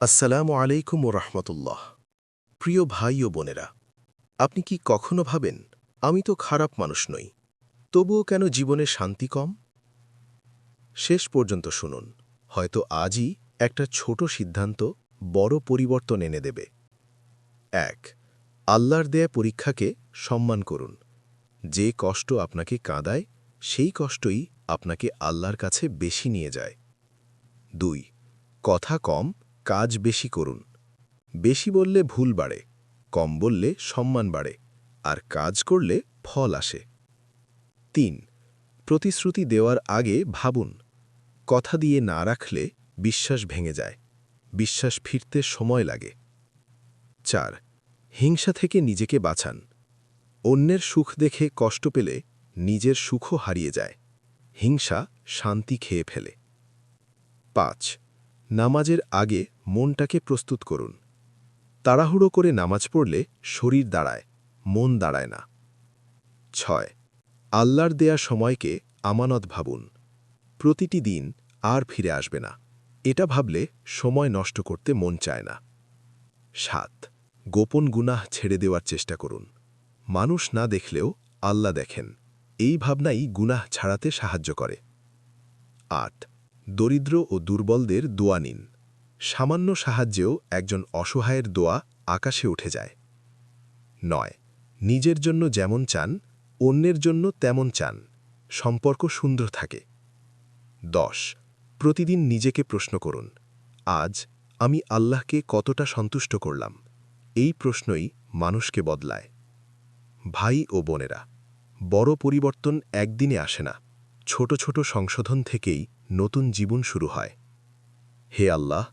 আসসালামু আলাইকুম ও রহমতুল্লাহ। প্রিয় ভাই ও বোনেরা, আপনি কি কখনো ভাবেন আমি তো খারাপ মানুষ নই, তবুও কেন জীবনে শান্তি কম? শেষ পর্যন্ত শুনুন, হয়তো আজই একটা ছোট সিদ্ধান্ত বড় পরিবর্তন এনে দেবে। ১. আল্লাহর দেয়া পরীক্ষাকে সম্মান করুন। যে কষ্ট আপনাকে কাঁদায়, সেই কষ্টই আপনাকে আল্লাহর কাছে বেশি নিয়ে যায়। ২. কথা কম, কাজ বেশি করুন। বেশি বললে ভুল বাড়ে, কম বললে সম্মান বাড়ে, আর কাজ করলে ফল আসে। ৩. প্রতিশ্রুতি দেওয়ার আগে ভাবুন, কথা দিয়ে না রাখলে বিশ্বাস ভেঙে যায়, বিশ্বাস ফিরতে সময় লাগে। ৪. হিংসা থেকে নিজেকে বাঁচান। অন্যের সুখ দেখে কষ্ট পেলে নিজের সুখও হারিয়ে যায়, হিংসা শান্তি খেয়ে ফেলে। ৫. নামাজের আগে মনটাকে প্রস্তুত করুন। তাড়াহুড়ো করে নামাজ পড়লে শরীর দাঁড়ায়, মন দাঁড়ায় না। ৬. আল্লাহর দেয়া সময়কে আমানত ভাবুন। প্রতিটি দিন আর ফিরে আসবে না, এটা ভাবলে সময় নষ্ট করতে মন চায় না। ৭. গোপন গুনাহ ছেড়ে দেওয়ার চেষ্টা করুন। মানুষ না দেখলেও আল্লাহ দেখেন, এই ভাবনাই গুনাহ ছাড়াতে সাহায্য করে। ৮. দরিদ্র ও দুর্বলদের দোয়া নিন। সামান্য সাহায্যেও একজন অসহায়ের দোয়া আকাশে উঠে যায়। ৯. নিজের জন্য যেমন চান, অন্যের জন্য তেমন চান, সম্পর্ক সুন্দর থাকে। ১০. প্রতিদিন নিজেকে প্রশ্ন করুন, আজ আমি আল্লাহকে কতটা সন্তুষ্ট করলাম? এই প্রশ্নই মানুষকে বদলায়। ভাই ও বোনেরা, বড় পরিবর্তন একদিনে আসে না, ছোট ছোট সংশোধন থেকেই নতুন জীবন শুরু হয়। হে আল্লাহ,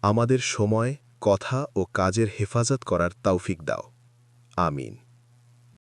আমাদের সময়, কথা ও কাজের হেফাজত করার তৌফিক দাও। আমিন।